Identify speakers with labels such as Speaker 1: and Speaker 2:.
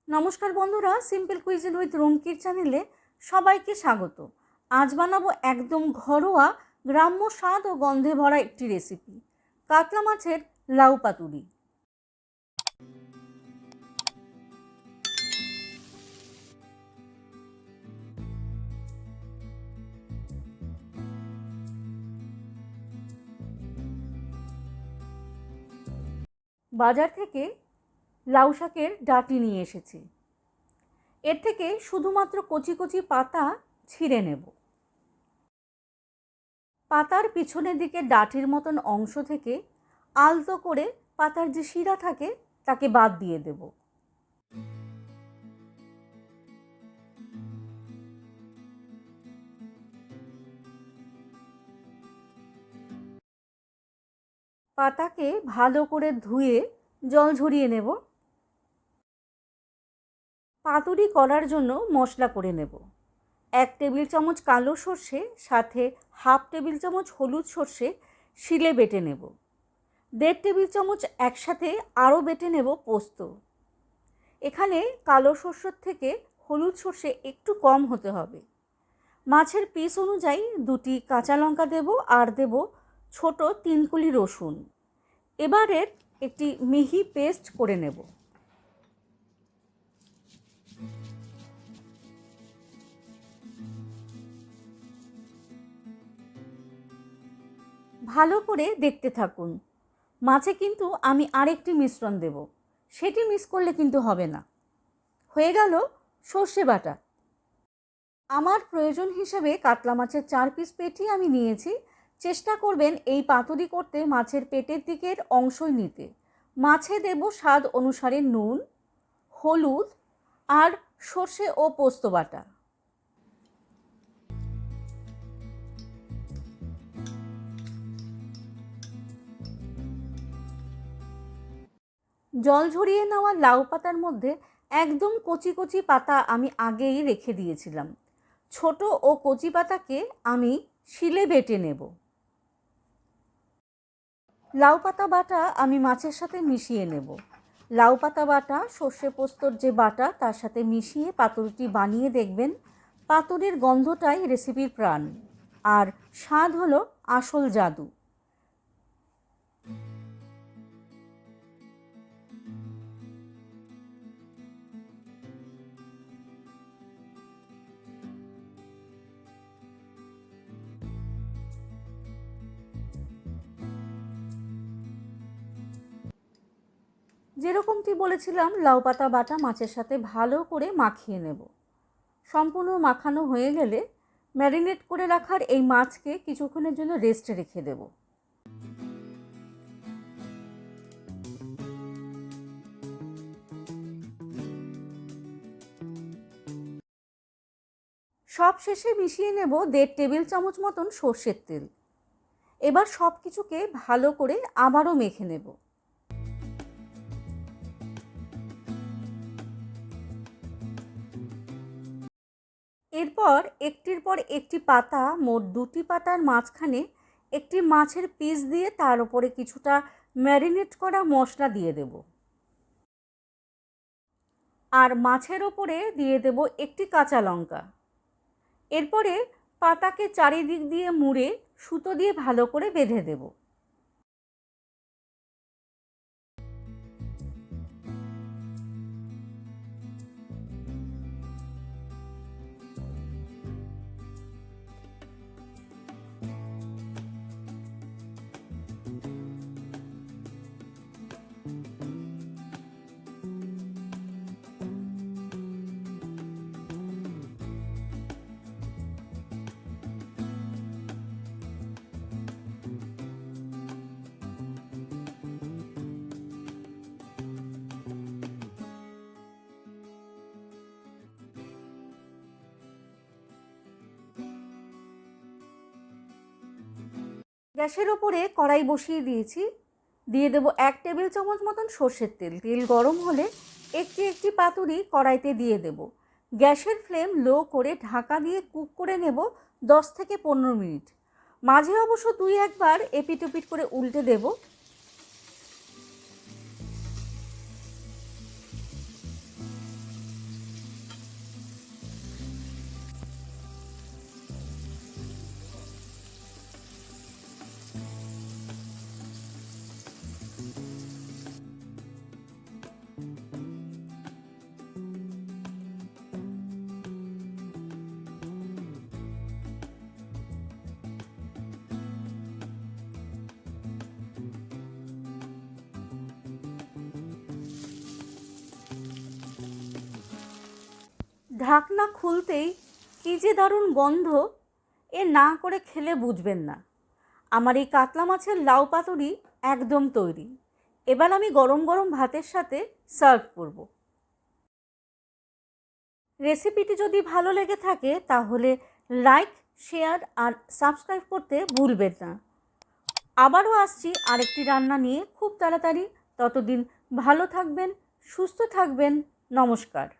Speaker 1: নমস্কার বন্ধুরা, simple cuisine with রুমকির চ্যানেলে সবাইকে স্বাগত। আজ বানাবো একদম ঘরোয়া গ্রাম্য স্বাদ ও গন্ধে ভরা একটি রেসিপি, কাতলা মাছের লাউ পাতুরি। বাজার থেকে লাউ শাকের ডাঁটি নিয়ে এসেছি। এর থেকে শুধুমাত্র কচি কচি পাতা ছিঁড়ে নেব। পাতার পিছনের দিকে ডাঁটির মতন অংশ থেকে আলতো করে পাতার যে শিরা থাকে তাকে বাদ দিয়ে দেব। পাতাকে ভালো করে ধুয়ে জল ঝরিয়ে নেব। পাতুরি করার জন্য মশলা করে নেব। 1 টেবিল চামচ কালো সর্ষে, সাথে হাফ টেবিল চামচ হলুদ সর্ষে শিলে বেটে নেব। 1.5 টেবিল চামচ একসাথে আরও বেটে নেব পোস্ত। এখানে কালো সর্ষের থেকে হলুদ সর্ষে একটু কম হতে হবে। মাছের পিস অনুযায়ী 2টি কাঁচা লঙ্কা দেব আর দেব ছোট 3 কুলি রসুন। এবারের একটি মিহি পেস্ট করে নেব। ভালো করে দেখতে থাকুন। মাছে কিন্তু আমি আরেকটি মিশ্রণ দেব, সেটি মিস করলে কিন্তু হবে না। হয়ে গেল সর্ষে বাটা। আমার প্রয়োজন হিসেবে কাতলা মাছের 4 পিস পেটি আমি নিয়েছি। চেষ্টা করবেন এই পাতুরি করতে মাছের পেটের দিকের অংশই নিতে। মাছে দেব স্বাদ অনুসারে নুন, হলুদ আর সর্ষে ও পোস্ত বাটা। জল ঝরিয়ে নেওয়া লাউ পাতার মধ্যে একদম কচি কচি পাতা আমি আগেই রেখে দিয়েছিলাম। ছোট ও কচি পাতাকে আমি শিলে বেটে নেব। লাউ পাতা বাটা আমি মাছের সাথে মিশিয়ে নেব। লাউ পাতা বাটা সর্ষে পোস্তর যে বাটা তার সাথে মিশিয়ে পাতুরিটি বানিয়ে দেখবেন। পাতুরির গন্ধটাই রেসিপির প্রাণ, আর স্বাদ হলো আসল জাদু। যেরকমটি বলেছিলাম, লাউ পাতা বাটা মাছের সাথে ভালো করে মাখিয়ে নেব। সম্পূর্ণ মাখানো হয়ে গেলে ম্যারিনেট করে রাখার এই মাছকে কিছুক্ষণের জন্য রেস্টে রেখে দেব। সব শেষে মিশিয়ে নেব 1.5 টেবিল চামচ মতন সর্ষের তেল। এবার সব কিছুকে ভালো করে আবারও মেখে নেব। এরপর একটির পর একটি পাতা, মোট 2টি পাতার মাঝখানে একটি মাছের পিস দিয়ে তার উপরে কিছুটা ম্যারিনেট করা মশলা দিয়ে দেব। আর মাছের ওপরে দিয়ে দেব একটি কাঁচা লঙ্কা। এরপরে পাতাকে চারিদিক দিয়ে মুড়ে সুতো দিয়ে ভালো করে বেঁধে দেব। গ্যাসের ওপরে কড়াই বসিয়ে দিয়েছি। দিয়ে দেব 1 টেবিল চামচ মতন সর্ষের তেল। তেল গরম হলে একটি একটি পাতুরি কড়াইতে দিয়ে দেব। গ্যাসের ফ্লেম লো করে ঢাকা দিয়ে কুক করে নেব 10 থেকে 15 মিনিট। মাঝে অবশ্য 2-1 বার এপিট ওপিট করে উল্টে দেব। ঢাকনা খুলতেই কী যে দারুণ গন্ধ, এ না করে খেলে বুঝবেন না। আমার এই কাতলা মাছের লাউ পাতুরি একদম তৈরি। এবার আমি গরম গরম ভাতের সাথে সার্ভ করব। রেসিপিটি যদি ভালো লেগে থাকে তাহলে লাইক, শেয়ার আর সাবস্ক্রাইব করতে ভুলবেন না। আবারও আসছি আরেকটি রান্না নিয়ে খুব তাড়াতাড়ি। ততদিন ভালো থাকবেন, সুস্থ থাকবেন। নমস্কার।